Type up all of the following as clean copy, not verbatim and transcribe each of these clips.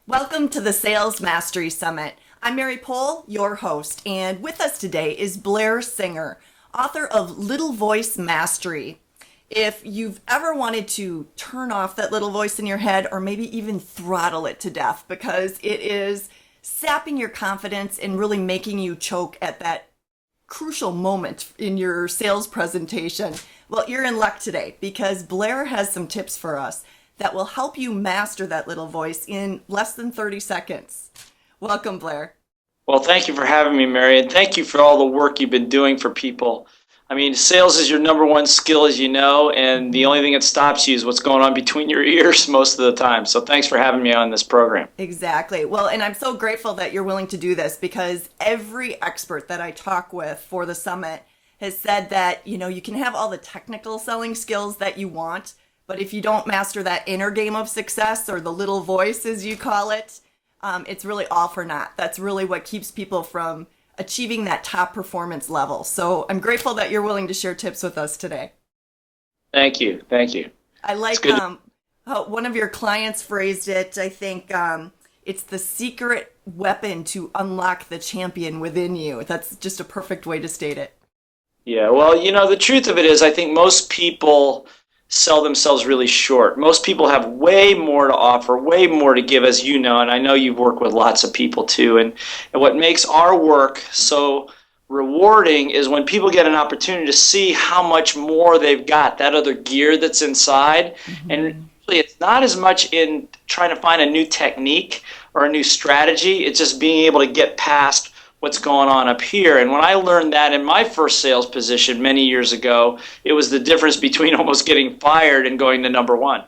Welcome to the Sales Mastery Summit. I'm Mary Pohl, your host, and with us today is Blair Singer, author of Little Voice Mastery. If you've ever wanted to turn off that little voice in your head or maybe even throttle it to death because it is sapping your confidence and really making you choke at that crucial moment in your sales presentation, well, you're in luck today because Blair has some tips for us that will help you master that little voice in less than 30 seconds. Welcome, Blair. Well, thank you for having me, Mary, and thank you for all the work you've been doing for people. I mean, sales is your number one skill, as you know, and the only thing that stops you is what's going on between your ears most of the time. So thanks for having me on this program. Exactly. Well, and I'm so grateful that you're willing to do this because every expert that I talk with for the summit has said that, you can have all the technical selling skills that you want, but if you don't master that inner game of success, or the little voice as you call it, it's really all for naught. That's really what keeps people from achieving that top performance level. So I'm grateful that you're willing to share tips with us today. Thank you. Thank you. I like how one of your clients phrased it. I think it's the secret weapon to unlock the champion within you. That's just a perfect way to state it. Yeah, well, the truth of it is I think most people sell themselves really short. Most people have way more to offer, way more to give, as you know, and I know you've worked with lots of people too. And what makes our work so rewarding is when people get an opportunity to see how much more they've got, that other gear that's inside. Mm-hmm. And really, it's not as much in trying to find a new technique or a new strategy. It's just being able to get past what's going on up here. And when I learned that in my first sales position many years ago, it was the difference between almost getting fired and going to number one.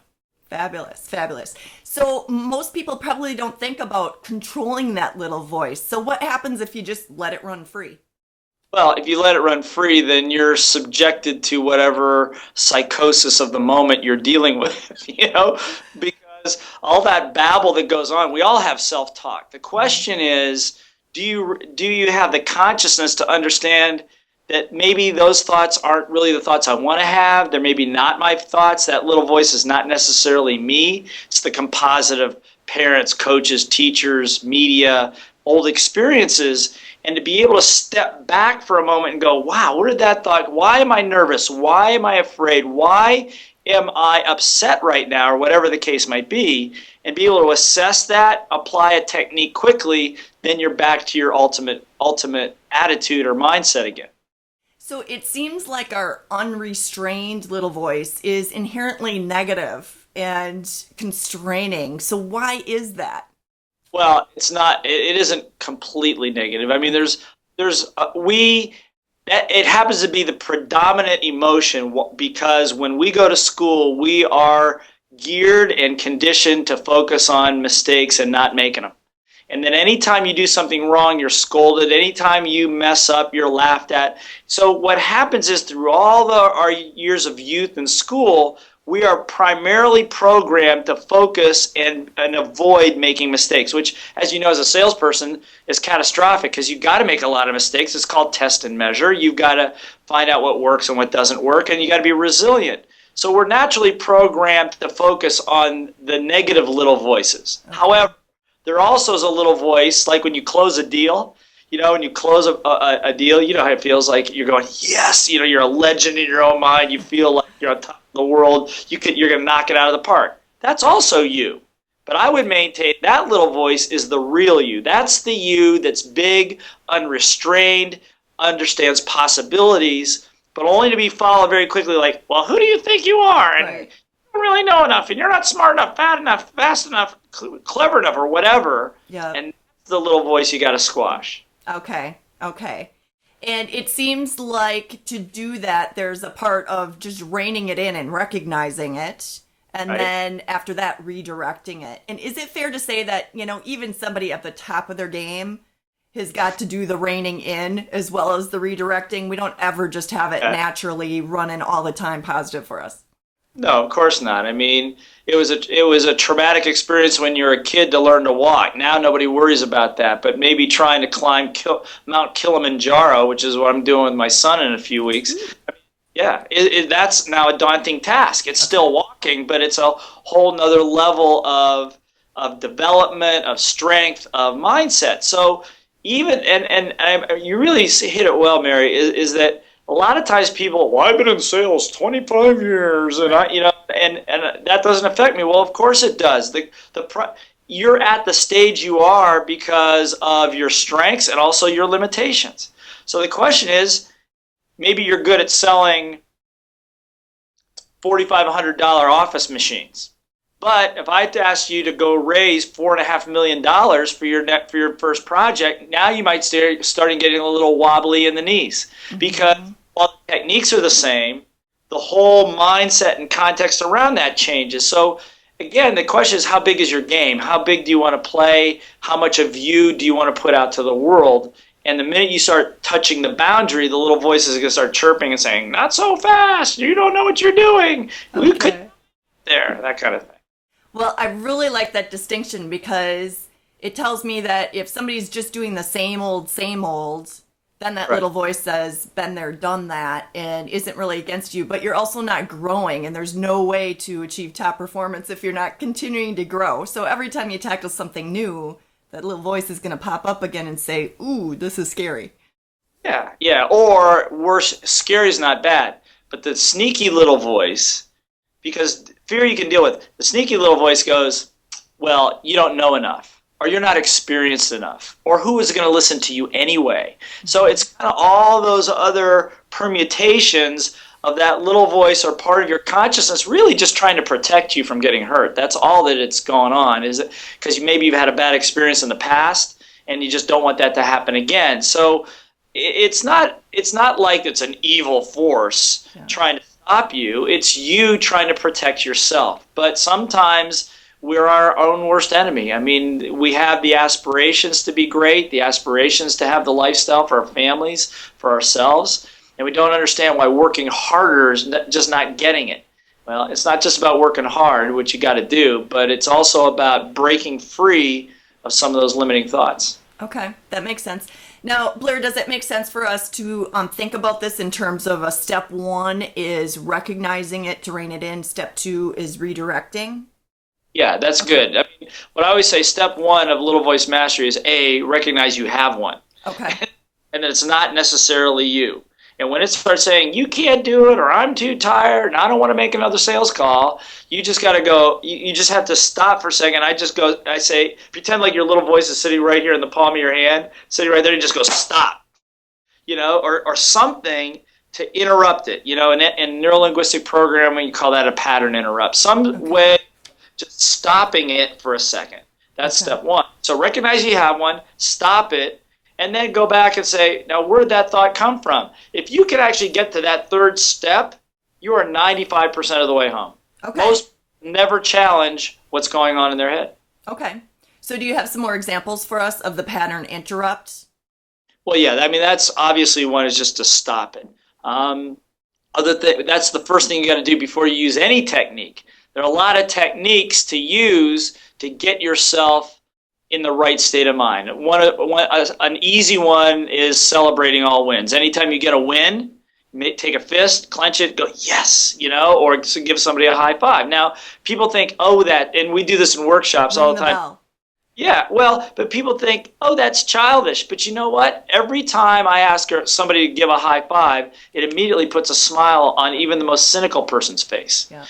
Fabulous, fabulous. So most people probably don't think about controlling that little voice. So what happens if you just let it run free? Well, if you let it run free, then you're subjected to whatever psychosis of the moment you're dealing with, because all that babble that goes on, we all have self-talk. The question is, do you have the consciousness to understand that maybe those thoughts aren't really the thoughts I want to have? They're maybe not my thoughts. That little voice is not necessarily me. It's the composite of parents, coaches, teachers, media, old experiences. And to be able to step back for a moment and go, wow, where did that thought? Why am I nervous? Why am I afraid? Why am I upset right now, or whatever the case might be, and be able to assess that, apply a technique quickly, then you're back to your ultimate attitude or mindset again. So it seems like our unrestrained little voice is inherently negative and constraining. So why is that? Well, it's not. It isn't completely negative. I mean, it happens to be the predominant emotion because when we go to school, we are geared and conditioned to focus on mistakes and not making them. And then anytime you do something wrong, you're scolded. Anytime you mess up, you're laughed at. So what happens is through all our years of youth and school, we are primarily programmed to focus and avoid making mistakes, which, as you know, as a salesperson, is catastrophic because you've got to make a lot of mistakes. It's called test and measure. You've got to find out what works and what doesn't work, and you got to be resilient. So we're naturally programmed to focus on the negative little voices. Okay. However, there also is a little voice, like when you close a deal, when you close a deal, you know how it feels like you're going, yes, you're a legend in your own mind. You feel like you're on top of the world. You're going to knock it out of the park. That's also you. But I would maintain that little voice is the real you. That's the you that's big, unrestrained, understands possibilities, but only to be followed very quickly like, well, who do you think you are? And right. You don't really know enough, and you're not smart enough, fat enough, fast enough, clever enough, or whatever. Yeah. And that's the little voice you got to squash. Okay. And it seems like to do that, there's a part of just reining it in and recognizing it. And right. Then after that, redirecting it. And is it fair to say that, even somebody at the top of their game has got to do the reining in as well as the redirecting? We don't ever just have it naturally running all the time positive for us. No, of course not. I mean, it was a traumatic experience when you're a kid to learn to walk. Now nobody worries about that, but maybe trying to climb Mount Kilimanjaro, which is what I'm doing with my son in a few weeks. Ooh, Yeah, that's now a daunting task. It's okay. still walking, but it's a whole nother level of development, of strength, of mindset. So even you really hit it well, Mary. Is that a lot of times people, well, I've been in sales 25 years, and Right. and that doesn't affect me. Well, of course it does. You're at the stage you are because of your strengths and also your limitations. So the question is, maybe you're good at selling $4,500 office machines. But if I had to ask you to go raise $4.5 million for your first project, now you might starting getting a little wobbly in the knees because Hmm. while the techniques are the same, the whole mindset and context around that changes. So again, the question is, how big is your game? How big do you want to play? How much of you do you want to put out to the world? And the minute you start touching the boundary, the little voices are going to start chirping and saying, "Not so fast! You don't know what you're doing. We could Okay. there," that kind of thing. Well, I really like that distinction because it tells me that if somebody's just doing the same old, then that Right. little voice says, been there, done that, and isn't really against you, but you're also not growing, and there's no way to achieve top performance if you're not continuing to grow. So every time you tackle something new, that little voice is going to pop up again and say, ooh, this is scary. Yeah, yeah. Or worse, scary is not bad, but the sneaky little voice, because fear you can deal with. The sneaky little voice goes, "Well, you don't know enough, or you're not experienced enough, or who is going to listen to you anyway?" So Hmm. it's kind of all those other permutations of that little voice or part of your consciousness really just trying to protect you from getting hurt. That's all that it's going on, is it? Because maybe you've had a bad experience in the past and you just don't want that to happen again. So it's not like it's an evil force Yeah. trying to stop you. It's you trying to protect yourself. But sometimes we're our own worst enemy. I mean, we have the aspirations to be great, the aspirations to have the lifestyle for our families, for ourselves, and we don't understand why working harder is just not getting it. Well, it's not just about working hard, which you got to do, but it's also about breaking free of some of those limiting thoughts. Okay, that makes sense. Now, Blair, does it make sense for us to think about this in terms of a step one is recognizing it to rein it in, step two is redirecting? Yeah, that's Okay, good. I mean, what I always say, step one of little voice mastery is A, recognize you have one, okay, and that it's not necessarily you. And when it starts saying, you can't do it, or I'm too tired, and I don't want to make another sales call, you just got to go, you just have to stop for a second. I say, pretend like your little voice is sitting right here in the palm of your hand, sitting right there, and just go, stop, or something to interrupt it. In neurolinguistic programming, you call that a pattern interrupt. Some okay, way just stopping it for a second. That's okay, step one. So recognize you have one, stop it, and then go back and say, now where did that thought come from? If you can actually get to that third step, you are 95% of the way home. okay, Most never challenge what's going on in their head. okay. So, do you have some more examples for us of the pattern interrupt? Well, yeah, I mean, that's obviously one is just to stop it. Um, that's the first thing you got to do before you use any technique. There are a lot of techniques to use to get yourself in the right state of mind. An easy one is celebrating all wins. Anytime you get a win, take a fist, clench it, go yes, or give somebody a high five. Now, people think, oh, and we do this in Like workshops all ring the the time. bell. Yeah, well, but people think, oh, that's childish. But you know what? Every time I ask somebody to give a high five, it immediately puts a smile on even the most cynical person's face. Yeah.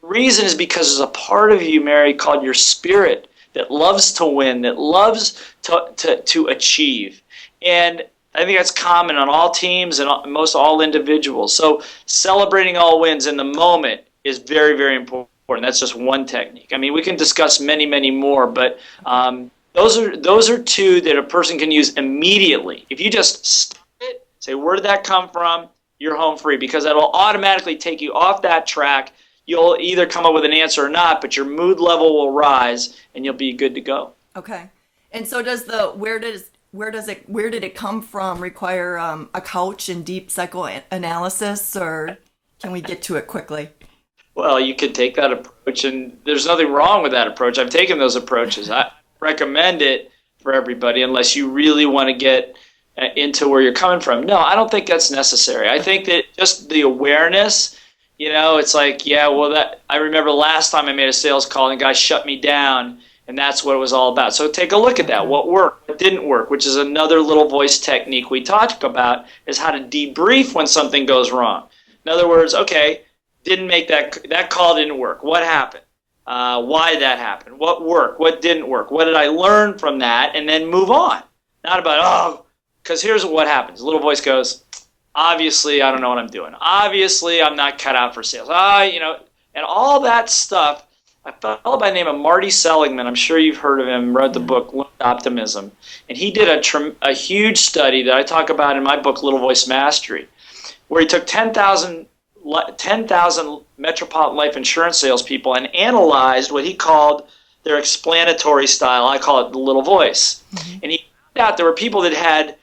The reason is because there's a part of you, Mary, called your spirit that loves to win, that loves to achieve. And I think that's common on all teams and most all individuals. So celebrating all wins in the moment is very, very important. That's just one technique. I mean, we can discuss many, many more, but Okay. those are two that a person can use immediately. If you just stop it, say, where did that come from? You're home free, because that'll automatically take you off that track. You'll either come up with an answer or not, but your mood level will rise and you'll be good to go. Okay. And so, does the where did it come from require a couch and deep psychoanalysis, or can we get to it quickly? Well, you could take that approach, and there's nothing wrong with that approach. I've taken those approaches. I recommend it for everybody unless you really want to get into where you're coming from. No, I don't think that's necessary. I think that just the awareness, it's like, yeah, well, that I remember last time I made a sales call and the guy shut me down, and that's what it was all about. So take a look at that. What worked, what didn't work, which is another little voice technique we talked about, is how to debrief when something goes wrong. In other words, okay, didn't make that call didn't work. What happened? Why did that happen? What worked? What didn't work? What did I learn from that? And then move on. Not about, because here's what happens. The little voice goes, obviously, I don't know what I'm doing. Obviously, I'm not cut out for sales. And all that stuff. A fellow by the name of Marty Seligman, I'm sure you've heard of him, wrote the book Learned Optimism. And he did a huge study that I talk about in my book, Little Voice Mastery, where he took 10,000 Metropolitan Life Insurance salespeople and analyzed what he called their explanatory style. I call it the little voice. Mm-hmm. And he found out there were people that had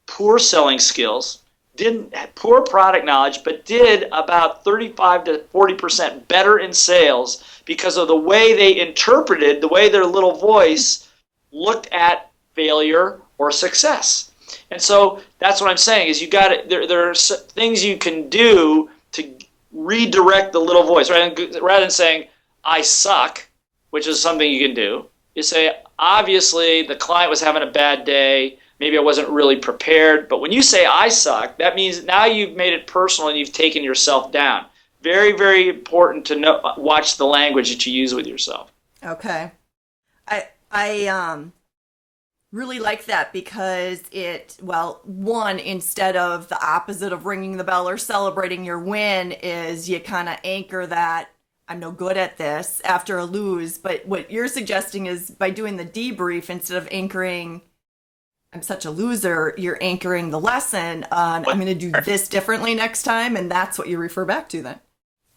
poor selling skills, didn't have poor product knowledge, but did about 35 to 40% better in sales because of the way they interpreted, the way their little voice looked at failure or success. And so that's what I'm saying is there are things you can do to redirect the little voice. Rather than saying, I suck, which is something you can do, you say, obviously the client was having a bad day, maybe I wasn't really prepared. But when you say I suck, that means now you've made it personal and you've taken yourself down. Very, very important to watch the language that you use with yourself. Okay. I really like that because one, instead of the opposite of ringing the bell or celebrating your win, is you kind of anchor that I'm no good at this after a lose. But what you're suggesting is by doing the debrief, instead of anchoring I'm such a loser, you're anchoring the lesson on I'm going to do this differently next time, and that's what you refer back to then.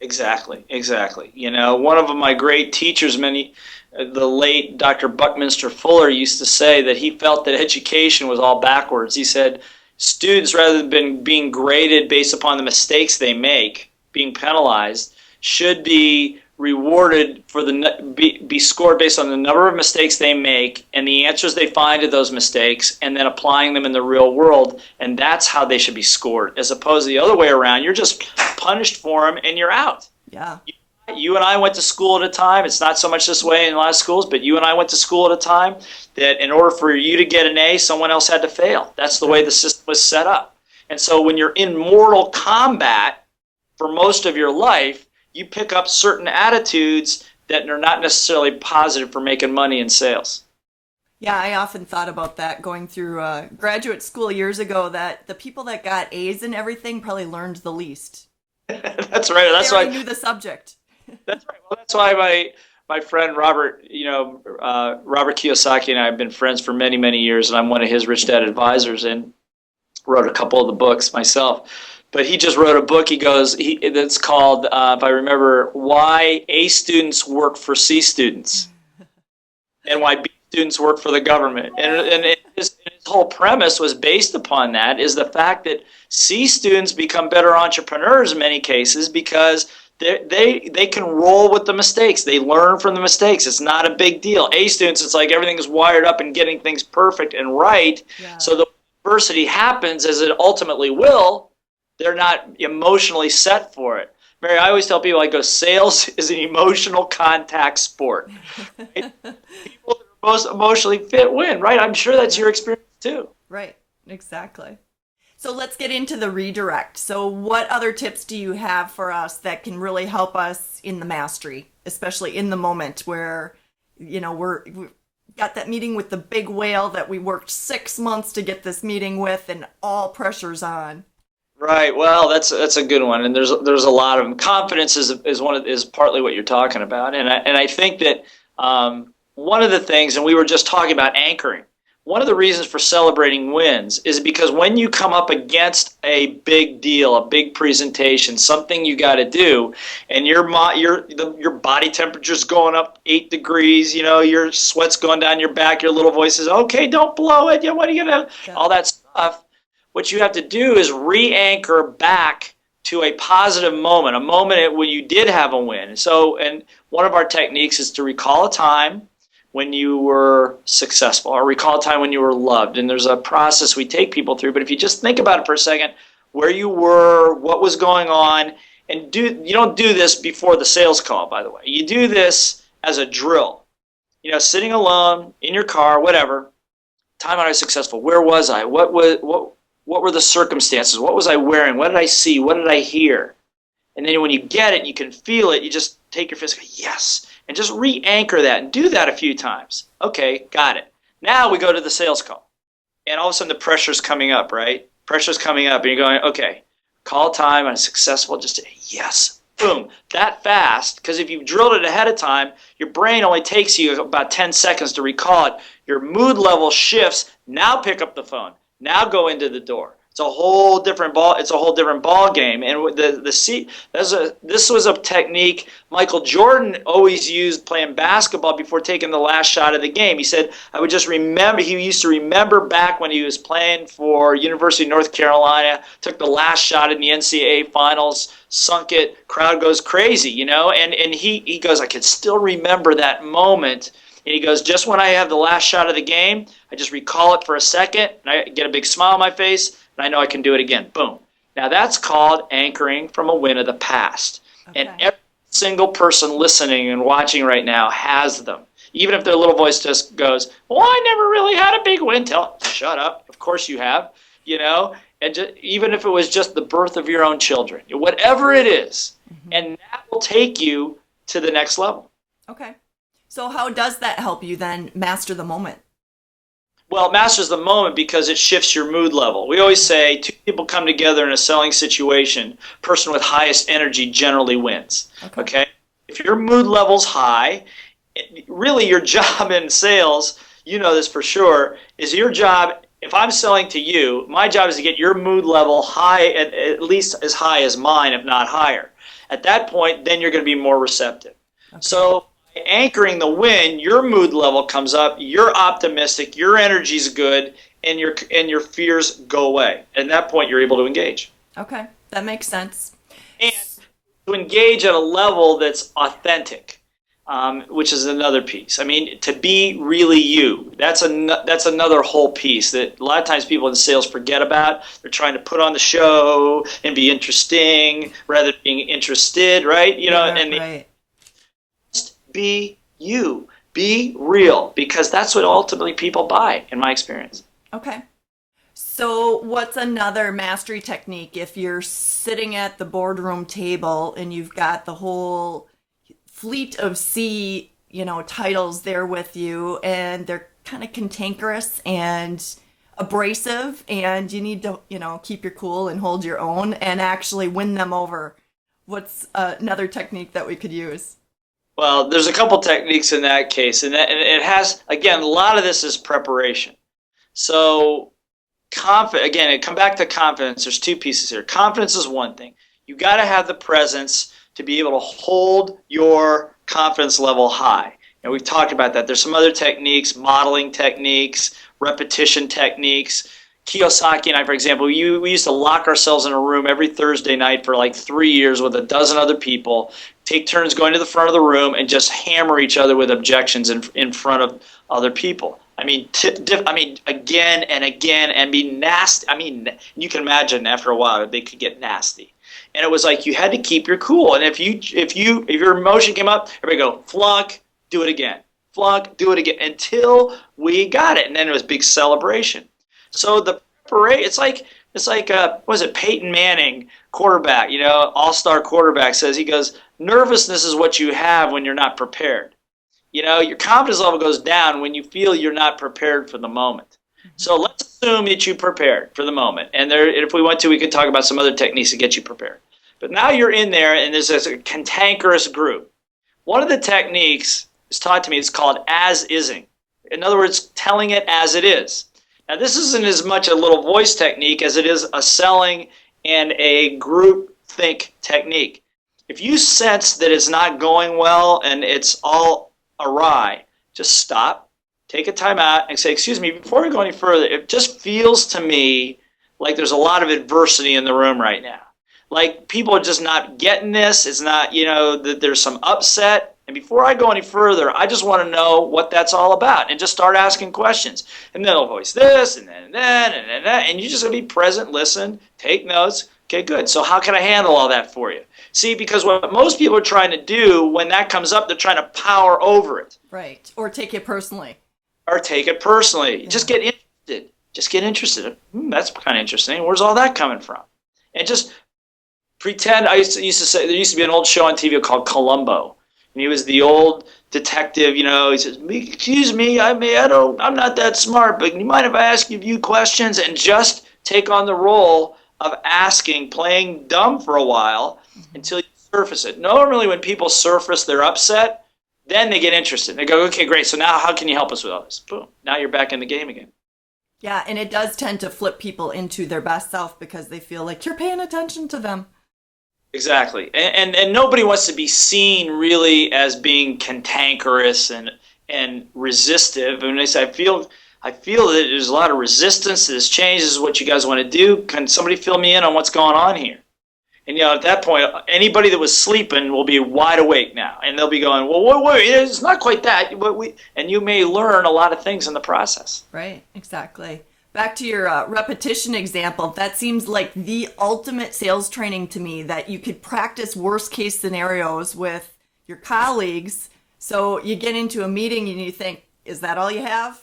Exactly. One of my great teachers, the late Dr. Buckminster Fuller, used to say that he felt that education was all backwards. He said students, rather than being graded based upon the mistakes they make, being penalized, should be rewarded for be scored based on the number of mistakes they make and the answers they find to those mistakes, and then applying them in the real world. And that's how they should be scored, as opposed to the other way around. You're just punished for them and you're out. Yeah. You and I went to school at a time. It's not so much this way in a lot of schools, but you and I went to school at a time that in order for you to get an A, someone else had to fail. That's the way the system was set up. And so when you're in mortal combat for most of your life, you pick up certain attitudes that are not necessarily positive for making money in sales. Yeah, I often thought about that going through graduate school years ago, that the people that got A's and everything probably learned the least. That's right. That's they why knew the subject. That's right. Well, that's why my friend Robert, Robert Kiyosaki and I have been friends for many, many years, and I'm one of his Rich Dad advisors, and wrote a couple of the books myself. But he just wrote a book. That's called, if I remember, Why A Students Work for C Students, and Why B Students Work for the Government. And his whole premise was based upon that, is the fact that C students become better entrepreneurs in many cases because they can roll with the mistakes. They learn from the mistakes. It's not a big deal. A students, it's like everything is wired up and getting things perfect and right. Yeah. So the adversity happens, as it ultimately will. They're not emotionally set for it. Mary, I always tell people, sales is an emotional contact sport. Right? People that are most emotionally fit win, right? I'm sure that's your experience too. Right, exactly. So let's get into the redirect. So what other tips do you have for us that can really help us in the mastery, especially in the moment where, we got that meeting with the big whale that we worked 6 months to get this meeting with, and all pressure's on? Right. Well, that's a good one, and there's a lot of them. Confidence is partly what you're talking about, and I think that one of the things, and we were just talking about anchoring. One of the reasons for celebrating wins is because when you come up against a big deal, a big presentation, something you got to do, and your body temperature's going up 8 degrees, your sweat's going down your back, your little voice says, "Okay, don't blow it. Yeah, what are you gonna?" Yeah. All that stuff. What you have to do is re-anchor back to a positive moment, a moment when you did have a win. So, and one of our techniques is to recall a time when you were successful, or recall a time when you were loved. And there's a process we take people through, but if you just think about it for a second, where you were, what was going on, and you don't do this before the sales call, by the way. You do this as a drill. You know, sitting alone in your car, whatever, time I was successful. Where was I? What were the circumstances? What was I wearing? What did I see? What did I hear? And then when you get it, you can feel it, you just take your fist and go, yes, and just re-anchor that and do that a few times. Okay, got it. Now we go to the sales call. And all of a sudden the pressure's coming up, right? Pressure's coming up and you're going, okay, call time, I'm successful, just yes, boom, that fast. Because if you've drilled it ahead of time, your brain only takes you about 10 seconds to recall it. Your mood level shifts. Now pick up the phone. Now go into the door. It's a whole different ball. It's a whole different ball game. And this was a technique Michael Jordan always used playing basketball before taking the last shot of the game. He said, I would just remember. He used to remember back when he was playing for University of North Carolina, took the last shot in the NCAA finals, sunk it. Crowd goes crazy, you know. And he goes, I can still remember that moment. And he goes, just when I have the last shot of the game, I just recall it for a second, and I get a big smile on my face, and I know I can do it again. Boom. Now that's called anchoring from a win of the past. Okay. And every single person listening and watching right now has them. Even if their little voice just goes, well, I never really had a big win. Shut up. Of course you have. You know, and even if it was just the birth of your own children, whatever it is, and that will take you to the next level. Okay. So how does that help you then master the moment? Well, it masters the moment because it shifts your mood level. We always say two people come together in a selling situation, person with highest energy generally wins. Okay? If your mood level's high, really your job in sales, you know this for sure, is your job, if I'm selling to you, my job is to get your mood level high, at least as high as mine, if not higher. At that point, then you're going to be more receptive. Okay. So anchoring the win, your mood level comes up, you're optimistic, your energy's good, and your fears go away. At that point, you're able to engage. Okay, that makes sense. And to engage at a level that's authentic, which is another piece. I mean, to be really you. That's another whole piece that a lot of times people in sales forget about. They're trying to put on the show and be interesting rather than being interested, right? You know, and right. Be you. Be real, because that's what ultimately people buy, in my experience. Okay. So what's another mastery technique if you're sitting at the boardroom table and you've got the whole fleet of C, titles there with you, and they're kind of cantankerous and abrasive, and you need to, keep your cool and hold your own and actually win them over? What's another technique that we could use? Well, there's a couple techniques in that case, and it has, again, a lot of this is preparation. So, again, come back to confidence. There's two pieces here. Confidence is one thing. You got to have the presence to be able to hold your confidence level high. And we've talked about that. There's some other techniques, modeling techniques, repetition techniques. Kiyosaki and I, for example, we used to lock ourselves in a room every Thursday night for like 3 years with a dozen other people, take turns going to the front of the room and just hammer each other with objections in front of other people. I mean, again and again, and be nasty. I mean, you can imagine after a while they could get nasty. And it was like you had to keep your cool. And if your emotion came up, everybody go, flunk, do it again. Flunk, do it again, until we got it. And then it was a big celebration. So the parade, it's like what was it, Peyton Manning, quarterback, all-star quarterback, says, he goes, nervousness is what you have when you're not prepared. Your confidence level goes down when you feel you're not prepared for the moment. So let's assume that you prepared for the moment. And if we want to, we could talk about some other techniques to get you prepared. But now you're in there, and there's this cantankerous group. One of the techniques is taught to me, it's called as-ising. In other words, telling it as it is. Now, this isn't as much a little voice technique as it is a selling and a group think technique. If you sense that it's not going well and it's all awry, just stop, take a time out, and say, excuse me, before we go any further, it just feels to me like there's a lot of adversity in the room right now. like people are just not getting this. It's not, that there's some upset. And before I go any further, I just want to know what that's all about and just start asking questions. And then they'll voice this and then that. And you just got to be present, listen, take notes. Okay, good. So how can I handle all that for you? See, because what most people are trying to do when that comes up, they're trying to power over it. Right. Or take it personally. Yeah. Just get interested. Just get interested. That's kind of interesting. Where's all that coming from? And just pretend. I used to say there used to be an old show on TV called Columbo. And he was the old detective, he says, excuse me, I'm not that smart, but you mind if I ask you a few questions? And just take on the role of asking, playing dumb for a while until you surface it. Normally when people surface their upset, then they get interested. They go, okay, great, so now how can you help us with all this? Boom, now you're back in the game again. Yeah, and it does tend to flip people into their best self because they feel like you're paying attention to them. Exactly. And nobody wants to be seen really as being cantankerous and resistive. And they say, I feel that there's a lot of resistance to this change. This is what you guys want to do. Can somebody fill me in on what's going on here? And at that point, anybody that was sleeping will be wide awake now. And they'll be going, well, wait, it's not quite that. And you may learn a lot of things in the process. Right, exactly. Back to your repetition example, that seems like the ultimate sales training to me, that you could practice worst case scenarios with your colleagues. So you get into a meeting and you think, is that all you have?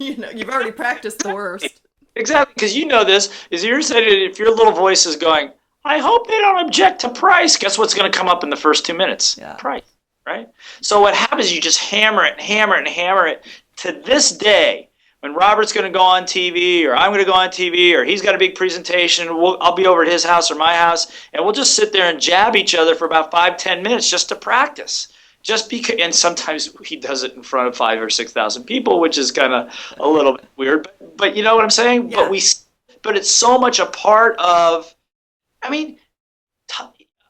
You've already practiced the worst. Exactly, because this is you're saying if your little voice is going, I hope they don't object to price. Guess what's going to come up in the first 2 minutes? Yeah. Price, right? So what happens is you just hammer it to this day. When Robert's going to go on TV, or I'm going to go on TV, or he's got a big presentation, I'll be over at his house or my house, and we'll just sit there and jab each other for about 5-10 minutes just to practice. And sometimes he does it in front of 5,000 or 6,000 people, which is kind of a little bit weird. But you know what I'm saying? Yeah. But it's so much a part of. I mean,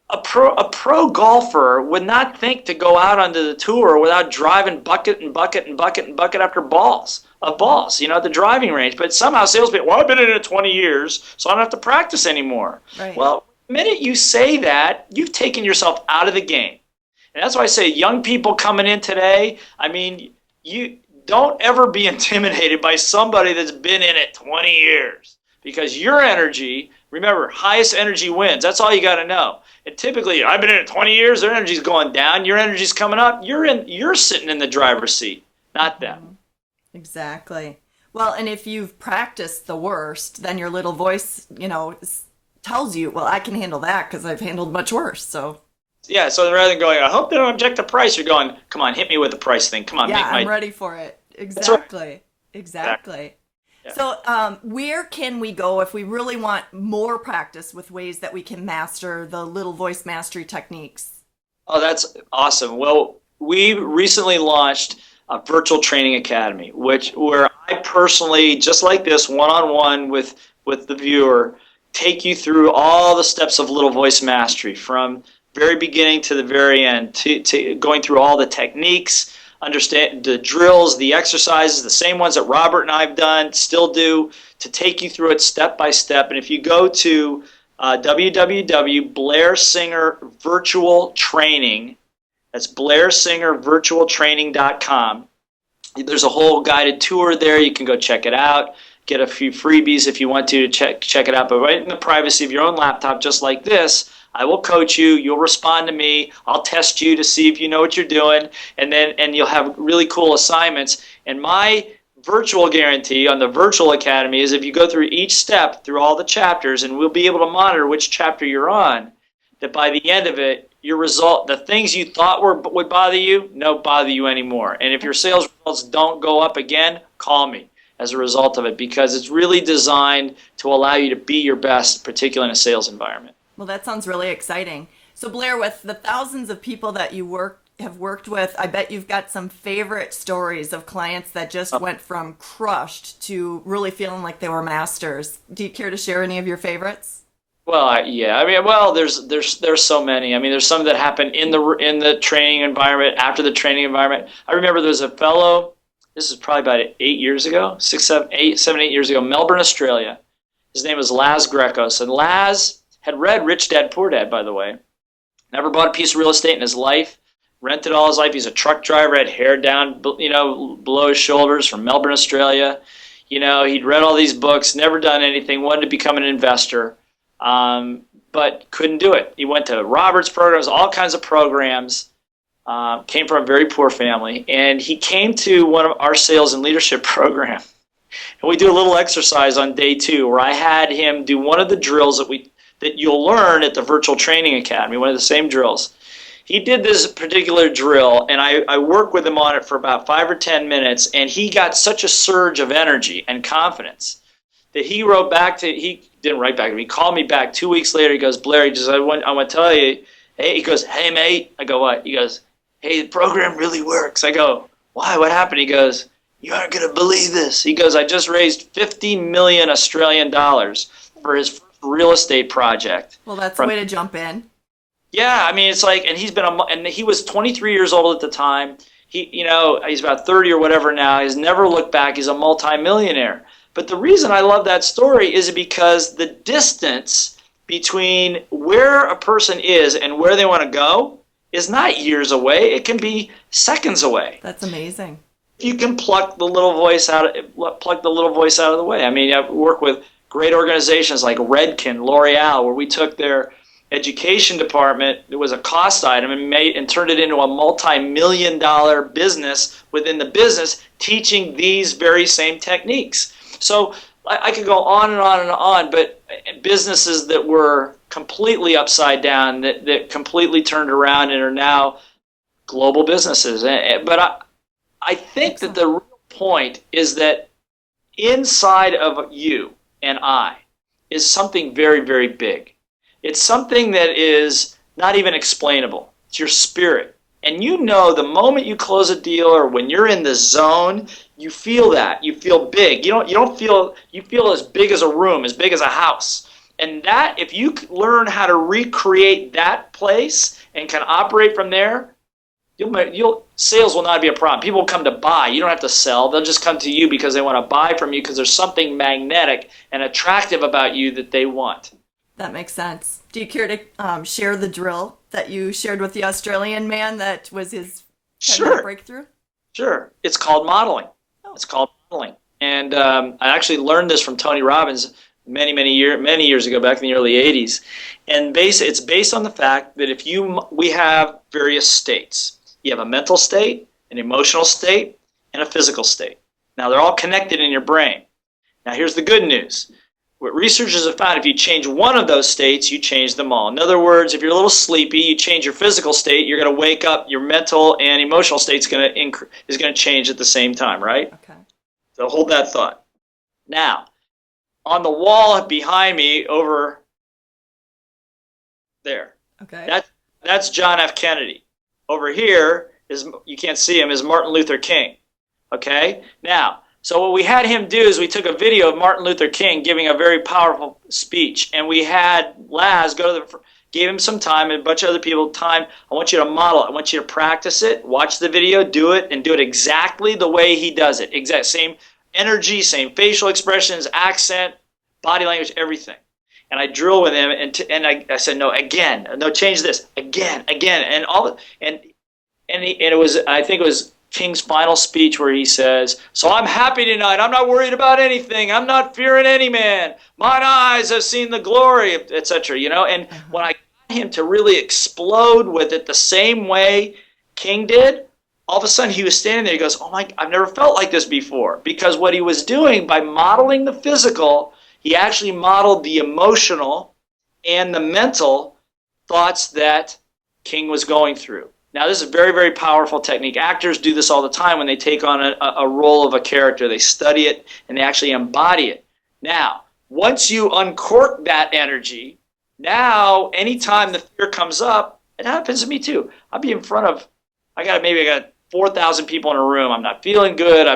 a pro golfer would not think to go out onto the tour without driving bucket after balls at the driving range. But somehow salespeople, I've been in it 20 years, so I don't have to practice anymore. Right. Well, the minute you say that, you've taken yourself out of the game. And that's why I say young people coming in today, you don't ever be intimidated by somebody that's been in it 20 years. Because your energy, remember, highest energy wins. That's all you got to know. And typically, I've been in it 20 years, their energy's going down, your energy's coming up. You're sitting in the driver's seat, not them. Exactly. Well, and if you've practiced the worst, then your little voice, tells you, well, I can handle that because I've handled much worse. So yeah, so rather than going, I hope they don't object to price, you're going, come on, hit me with the price thing. Come on, yeah, I'm ready for it. Exactly. Right. Exactly. Yeah. So where can we go if we really want more practice with ways that we can master the little voice mastery techniques? Oh, that's awesome. Well, we recently launched a virtual training academy, where I personally, just like this, one-on-one with the viewer, take you through all the steps of little voice mastery from very beginning to the very end, to going through all the techniques, understand the drills, the exercises, the same ones that Robert and I have done, still do, to take you through it step by step. And if you go to www.blairsingervirtualtraining, that's blairsingervirtualtraining.com. There's a whole guided tour there. You can go check it out, get a few freebies if you want to check it out. But right in the privacy of your own laptop, just like this, I will coach you. You'll respond to me. I'll test you to see if you know what you're doing, and you'll have really cool assignments. And my virtual guarantee on the virtual academy is if you go through each step, through all the chapters, and we'll be able to monitor which chapter you're on, that by the end of it, your result, the things you thought would bother you, don't bother you anymore. And if your sales results don't go up again, call me as a result of it, because it's really designed to allow you to be your best, particularly in a sales environment. Well, that sounds really exciting. So Blair, with the thousands of people that you have worked with, I bet you've got some favorite stories of clients that just went from crushed to really feeling like they were masters. Do you care to share any of your favorites? Well, yeah. There's so many. There's some that happen in the training environment, after the training environment. I remember there was a fellow. This is probably about 8 years ago, 8 years ago, Melbourne, Australia. His name was Laz Grecos, and Laz had read Rich Dad, Poor Dad, by the way. Never bought a piece of real estate in his life. Rented all his life. He's a truck driver, had hair down, below his shoulders, from Melbourne, Australia. He'd read all these books, never done anything, wanted to become an investor, but couldn't do it. He went to Robert's programs, all kinds of programs, came from a very poor family, and he came to one of our sales and leadership program. And we do a little exercise on day 2 where I had him do one of the drills that you'll learn at the Virtual Training Academy, one of the same drills. He did this particular drill, and I worked with him on it for about 5 or 10 minutes, and he got such a surge of energy and confidence that he didn't write back to me. He called me back 2 weeks later. He goes, Blair, I want to tell you, hey, he goes, hey, mate. I go, what? He goes, hey, the program really works. I go, why? What happened? He goes, you aren't going to believe this. He goes, I just raised 50 million Australian dollars for his first real estate project. Well, that's a way to jump in. Yeah, I mean, it's like, and he was 23 years old at the time. He's about 30 or whatever now. He's never looked back. He's a multimillionaire. But the reason I love that story is because the distance between where a person is and where they want to go is not years away. It can be seconds away. That's amazing. You can pluck the little voice out of the way. I mean, I've worked with great organizations like Redken, L'Oreal, where we took their education department, it was a cost item, and turned it into a multi-million-dollar business within the business, teaching these very same techniques. So I could go on and on and on, but businesses that were completely upside down, that completely turned around and are now global businesses. But I think that the real point is that inside of you and I is something very, very big. It's something that is not even explainable. It's your spirit. And the moment you close a deal or when you're in the zone, you feel that. You feel big. You feel as big as a room, as big as a house. And that, if you learn how to recreate that place and can operate from there, sales will not be a problem. People will come to buy. You don't have to sell. They'll just come to you because they want to buy from you because there's something magnetic and attractive about you that they want. That makes sense. Do you care to share the drill that you shared with the Australian man that was his breakthrough? Sure. It's called modeling. Oh. It's called modeling. And I actually learned this from Tony Robbins many years ago, back in the early 80s. And it's based on the fact that we have various states. You have a mental state, an emotional state, and a physical state. Now, they're all connected in your brain. Now, here's the good news. What researchers have found, if you change one of those states, you change them all. In other words, if you're a little sleepy, you change your physical state, you're going to wake up, your mental and emotional state is going to change at the same time, right? Okay. So hold that thought. Now, on the wall behind me over there, okay, that's John F. Kennedy. Over here you can't see him, is Martin Luther King. Okay? Now, so what we had him do is we took a video of Martin Luther King giving a very powerful speech, and we had Laz gave him some time and a bunch of other people time. I want you to model it. I want you to practice it, watch the video, do it, and do it exactly the way he does it. Exact same energy, same facial expressions, accent, body language, everything. And I drill with him, and I said, no, again, no, change this, again, and it was, I think it was King's final speech where he says, so I'm happy tonight. I'm not worried about anything. I'm not fearing any man. Mine eyes have seen the glory, etc. And when I got him to really explode with it the same way King did, all of a sudden he was standing there. He goes, oh my, I've never felt like this before. Because what he was doing by modeling the physical, he actually modeled the emotional and the mental thoughts that King was going through. Now, this is a very, very powerful technique. Actors do this all the time when they take on a role of a character. They study it, and they actually embody it. Now, once you uncork that energy, now anytime the fear comes up, it happens to me too. I'll be in front of, I got 4,000 people in a room. I'm not feeling good.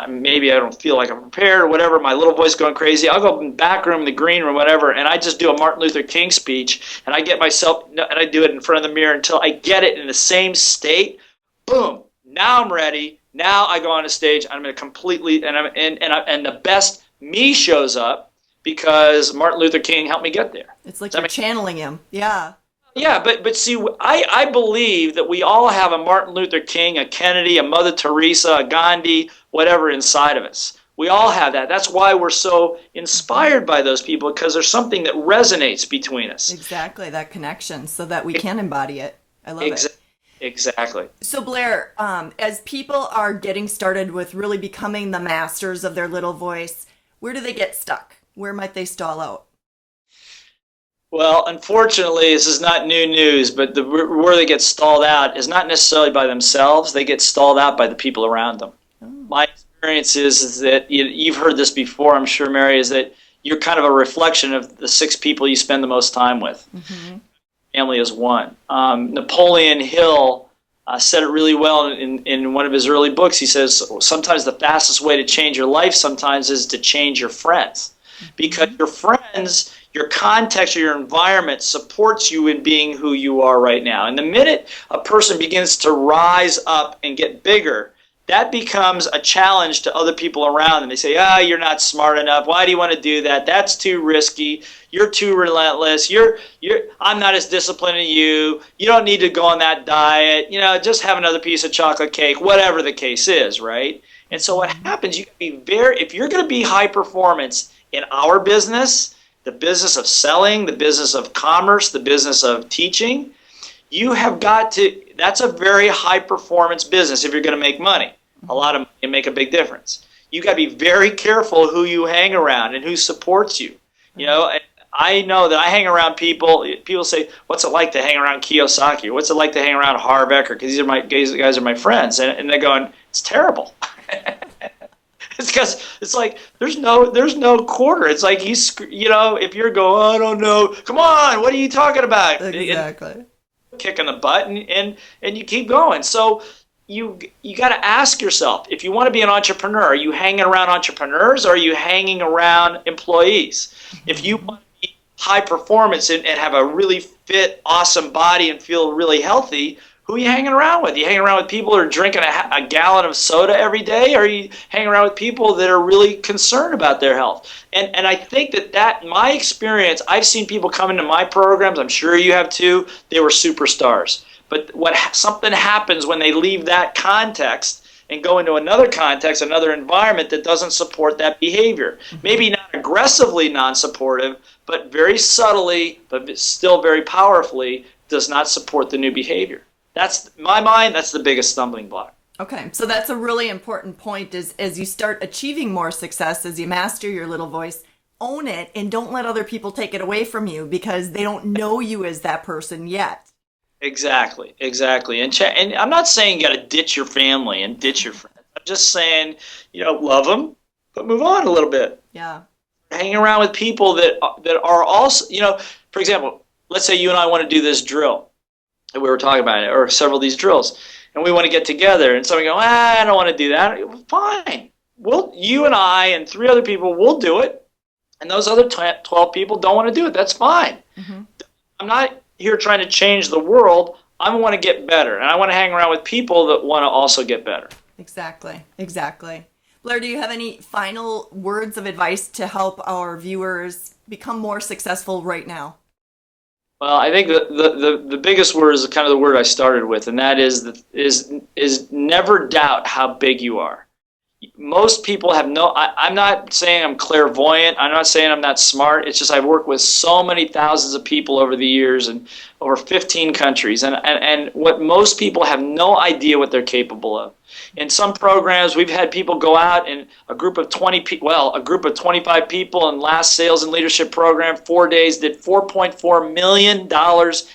Maybe I don't feel like I'm prepared or whatever. My little voice going crazy. I'll go in the back room, the green room, whatever, and I just do a Martin Luther King speech, and I get myself, and I do it in front of the mirror until I get it in the same state. Boom. Now I'm ready. Now I go on a stage. I'm going to completely, and the best me shows up because Martin Luther King helped me get there. It's like you're channeling him. Yeah. Yeah, but see, I believe that we all have a Martin Luther King, a Kennedy, a Mother Teresa, a Gandhi, whatever inside of us. We all have that. That's why we're so inspired by those people, because there's something that resonates between us. Exactly, that connection, so that we can embody it. I love it. Exactly. So Blair, as people are getting started with really becoming the masters of their little voice, where do they get stuck? Where might they stall out? Well, unfortunately, this is not new news, but where they get stalled out is not necessarily by themselves. They get stalled out by the people around them. Oh. My experience is that you've heard this before, I'm sure, Mary, is that you're kind of a reflection of the 6 people you spend the most time with. Mm-hmm. Family is one. Napoleon Hill said it really well in one of his early books. He says, sometimes the fastest way to change your life sometimes is to change your friends. Mm-hmm. Because your friends, your context or your environment supports you in being who you are right now. And the minute a person begins to rise up and get bigger, that becomes a challenge to other people around them. They say, you're not smart enough. Why do you want to do that? That's too risky. You're too relentless. I'm not as disciplined as you. You don't need to go on that diet. Just have another piece of chocolate cake, whatever the case is, right? And so what happens, you can be if you're going to be high performance in our business, the business of selling, the business of commerce, the business of teaching, you have got to, that's a very high performance business if you're going to make money. A lot of money and make a big difference. You got to be very careful who you hang around and who supports you. I know that I hang around people say, what's it like to hang around Kiyosaki? What's it like to hang around Harv Eker? Because these guys are my friends. And they're going, it's terrible. It's because it's like there's no quarter. It's like if you're going, I don't know, come on, what are you talking about? Exactly. Kicking the butt and you keep going. So you got to ask yourself, if you want to be an entrepreneur, are you hanging around entrepreneurs or are you hanging around employees? If you want to be high performance and have a really fit, awesome body and feel really healthy, who are you hanging around with? Are you hanging around with people who are drinking a gallon of soda every day? Or are you hanging around with people that are really concerned about their health? And I think that my experience, I've seen people come into my programs, I'm sure you have too, they were superstars. But something happens when they leave that context and go into another context, another environment that doesn't support that behavior. Maybe not aggressively non-supportive, but very subtly, but still very powerfully does not support the new behavior. That's, in my mind, that's the biggest stumbling block. Okay, so that's a really important point is as you start achieving more success, as you master your little voice, own it and don't let other people take it away from you because they don't know you as that person yet. Exactly. And I'm not saying you got to ditch your family and ditch your friends. I'm just saying, love them, but move on a little bit. Yeah. Hanging around with people that are also, for example, let's say you and I want to do this drill. We were talking about it, or several of these drills, and we want to get together, and somebody go, I don't want to do that. Fine. You and I and 3 other people will do it, and those other 12 people don't want to do it. That's fine. Mm-hmm. I'm not here trying to change the world. I want to get better, and I want to hang around with people that want to also get better. Exactly. Blair, do you have any final words of advice to help our viewers become more successful right now? Well, I think the biggest word is kind of the word I started with, and that is never doubt how big you are. Most people have I'm not saying I'm clairvoyant. I'm not saying I'm not smart. It's just I've worked with so many thousands of people over the years and over 15 countries, and what most people have no idea what they're capable of. In some programs, we've had people go out and a group of 25 people in last sales and leadership program, 4 days, did $4.4 million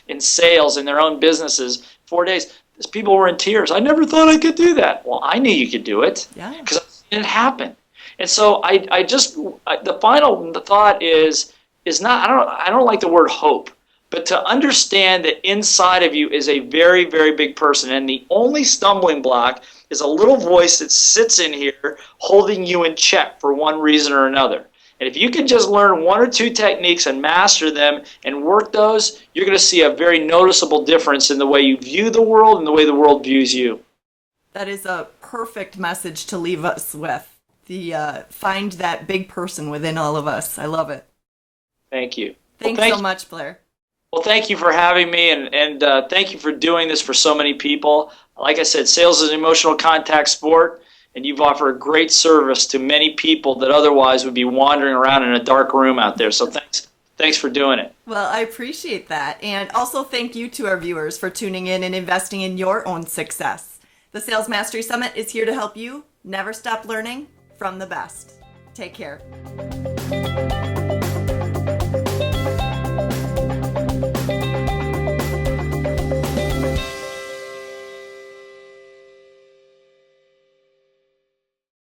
in sales in their own businesses, 4 days. These people were in tears. I never thought I could do that. Well, I knew you could do it because I've seen it happen. And so the final thought is not, I don't like the word hope, but to understand that inside of you is a very, very big person. And the only stumbling block is a little voice that sits in here holding you in check for one reason or another. And if you can just learn 1 or 2 techniques and master them and work those, you're going to see a very noticeable difference in the way you view the world and the way the world views you. That is a perfect message to leave us with. find that big person within all of us. I love it. Thank you. Thanks so much, Blair. Well, thank you for having me, and thank you for doing this for so many people. Like I said, sales is an emotional contact sport, and you've offered great service to many people that otherwise would be wandering around in a dark room out there. So thanks for doing it. Well, I appreciate that. And also thank you to our viewers for tuning in and investing in your own success. The Sales Mastery Summit is here to help you never stop learning from the best. Take care.